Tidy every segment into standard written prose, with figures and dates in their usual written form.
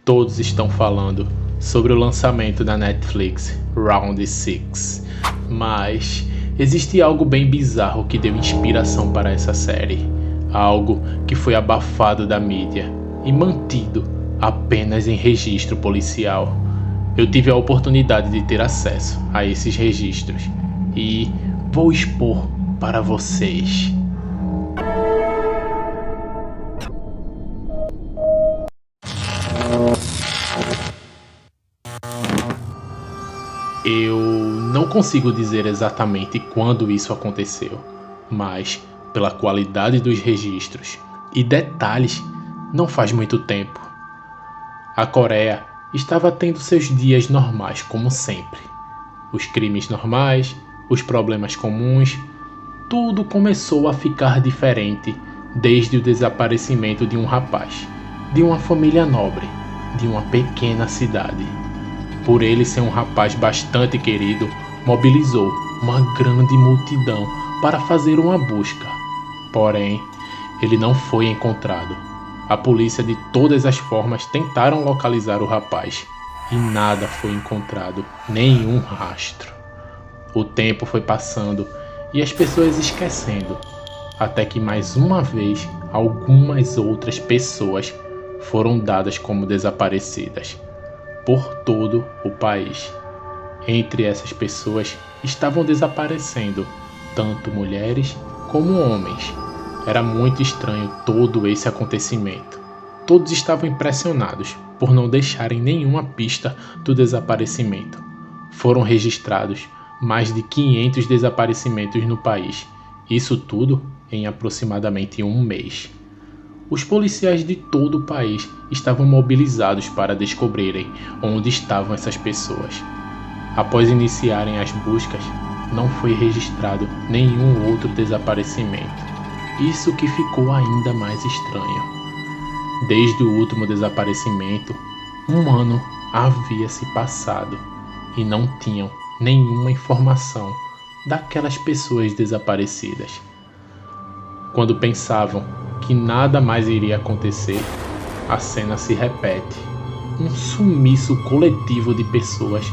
Todos estão falando sobre o lançamento da Netflix Round 6, mas existe algo bem bizarro que deu inspiração para essa série, algo que foi abafado da mídia e mantido apenas em registro policial. Eu tive a oportunidade de ter acesso a esses registros e vou expor para vocês. Eu não consigo dizer exatamente quando isso aconteceu, mas pela qualidade dos registros e detalhes, não faz muito tempo. A Coreia estava tendo seus dias normais como sempre. Os crimes normais, os problemas comuns, tudo começou a ficar diferente desde o desaparecimento de um rapaz, de uma família nobre, de uma pequena cidade. Por ele ser um rapaz bastante querido, mobilizou uma grande multidão para fazer uma busca. Porém, ele não foi encontrado. A polícia de todas as formas tentaram localizar o rapaz e nada foi encontrado, nenhum rastro. O tempo foi passando e as pessoas esquecendo, até que mais uma vez algumas outras pessoas foram dadas como desaparecidas por todo o país. Entre essas pessoas estavam desaparecendo tanto mulheres como homens. Era muito estranho todo esse acontecimento. Todos estavam impressionados por não deixarem nenhuma pista do desaparecimento. Foram registrados mais de 500 desaparecimentos no país, isso tudo em aproximadamente um mês. Os policiais de todo o país estavam mobilizados para descobrirem onde estavam essas pessoas. Após iniciarem as buscas, não foi registrado nenhum outro desaparecimento. Isso que ficou ainda mais estranho. Desde o último desaparecimento, um ano havia se passado e não tinham nenhuma informação daquelas pessoas desaparecidas. Quando pensavam que nada mais iria acontecer, a cena se repete. Um sumiço coletivo de pessoas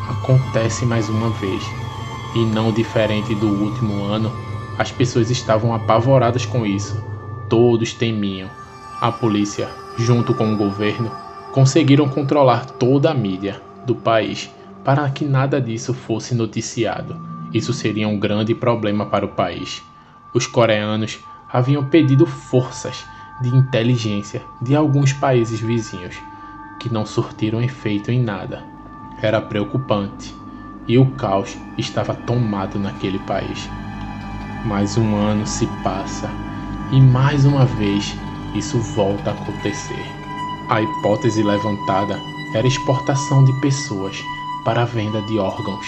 acontece mais uma vez. E não diferente do último ano, as pessoas estavam apavoradas com isso. Todos temiam. A polícia, junto com o governo, conseguiram controlar toda a mídia do país para que nada disso fosse noticiado. Isso seria um grande problema para o país. Os coreanos haviam pedido forças de inteligência de alguns países vizinhos, que não surtiram efeito em nada. Era preocupante, e o caos estava tomado naquele país. Mais um ano se passa, e mais uma vez isso volta a acontecer. A hipótese levantada era a exportação de pessoas para a venda de órgãos,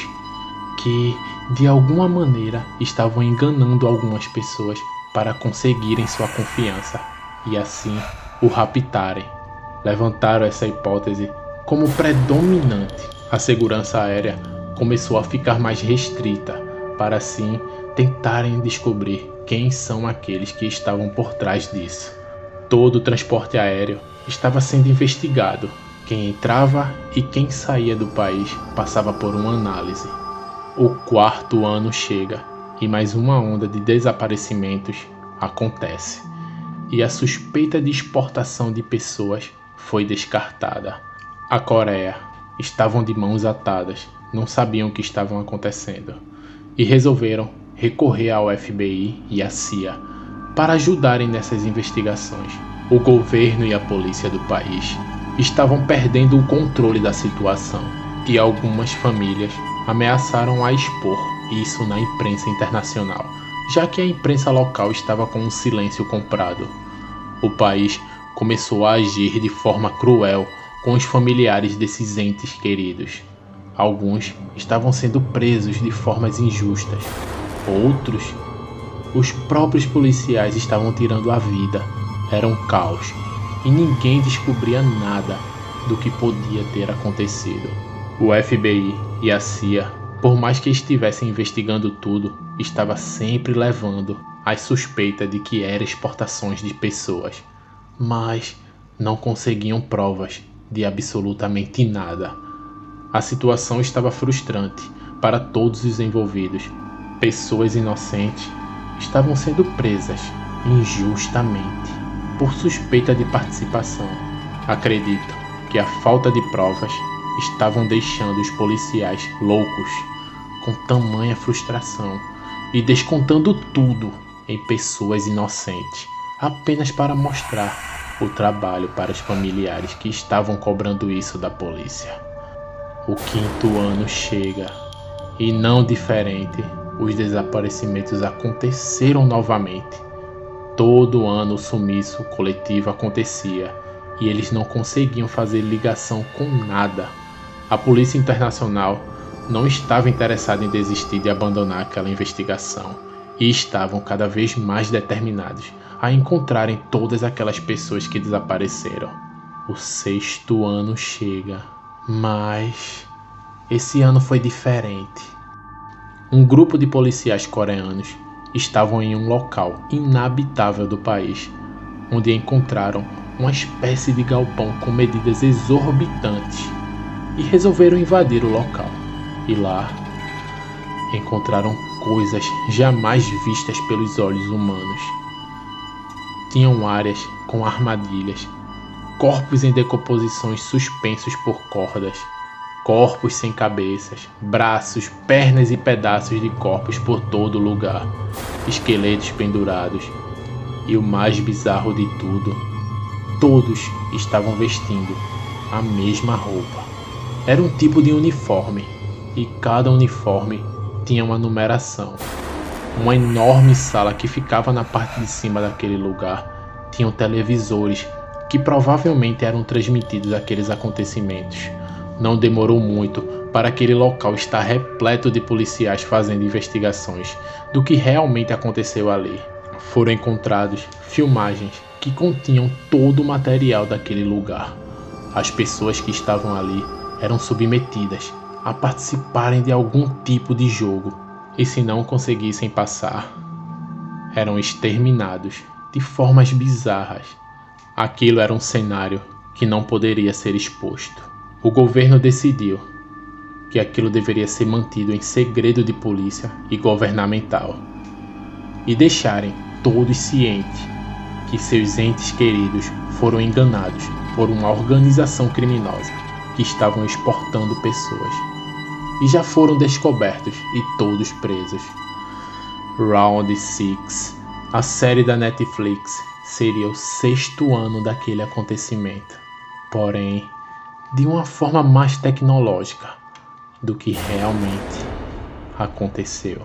que de alguma maneira estavam enganando algumas pessoas para conseguirem sua confiança e assim o raptarem. Levantaram essa hipótese como predominante. A segurança aérea começou a ficar mais restrita para assim tentarem descobrir quem são aqueles que estavam por trás disso. Todo o transporte aéreo estava sendo investigado. Quem entrava e quem saía do país passava por uma análise. O quarto ano chega e mais uma onda de desaparecimentos acontece. E a suspeita de exportação de pessoas foi descartada. A Coreia estavam de mãos atadas, não sabiam o que estavam acontecendo e resolveram recorrer ao FBI e à CIA para ajudarem nessas investigações. O governo e a polícia do país estavam perdendo o controle da situação e algumas famílias ameaçaram a expor isso na imprensa internacional, já que a imprensa local estava com um silêncio comprado. O país começou a agir de forma cruel com os familiares desses entes queridos. Alguns estavam sendo presos de formas injustas. Outros, os próprios policiais estavam tirando a vida. Era um caos e ninguém descobria nada do que podia ter acontecido. O FBI e a CIA, por mais que estivessem investigando tudo, estava sempre levando a suspeita de que eram exportações de pessoas, mas não conseguiam provas de absolutamente nada. A situação estava frustrante para todos os envolvidos. Pessoas inocentes estavam sendo presas injustamente por suspeita de participação. Acredito que a falta de provas estavam deixando os policiais loucos com tamanha frustração e descontando tudo em pessoas inocentes, apenas para mostrar o trabalho para os familiares que estavam cobrando isso da polícia. O 5º ano chega e, não diferente, os desaparecimentos aconteceram novamente. Todo ano o sumiço coletivo acontecia e eles não conseguiam fazer ligação com nada. A Polícia Internacional não estava interessada em desistir de abandonar aquela investigação e estavam cada vez mais determinados a encontrarem todas aquelas pessoas que desapareceram. O 6º ano chega, mas esse ano foi diferente. Um grupo de policiais coreanos estavam em um local inabitável do país, onde encontraram uma espécie de galpão com medidas exorbitantes e resolveram invadir o local. E lá encontraram coisas jamais vistas pelos olhos humanos. Tinham áreas com armadilhas, corpos em decomposições suspensos por cordas, corpos sem cabeças, braços, pernas e pedaços de corpos por todo lugar, esqueletos pendurados. E o mais bizarro de tudo, todos estavam vestindo a mesma roupa. Era um tipo de uniforme, e cada uniforme tinha uma numeração. Uma enorme sala que ficava na parte de cima daquele lugar tinha televisores que provavelmente eram transmitidos aqueles acontecimentos. Não demorou muito para aquele local estar repleto de policiais fazendo investigações do que realmente aconteceu ali. Foram encontrados filmagens que continham todo o material daquele lugar. As pessoas que estavam ali eram submetidas a participarem de algum tipo de jogo, e se não conseguissem passar, eram exterminados de formas bizarras. Aquilo era um cenário que não poderia ser exposto. O governo decidiu que aquilo deveria ser mantido em segredo de polícia e governamental, e deixarem todos cientes que seus entes queridos foram enganados por uma organização criminosa que estavam exportando pessoas, e já foram descobertos e todos presos. Round 6, a série da Netflix, seria o 6º ano daquele acontecimento, porém de uma forma mais tecnológica do que realmente aconteceu.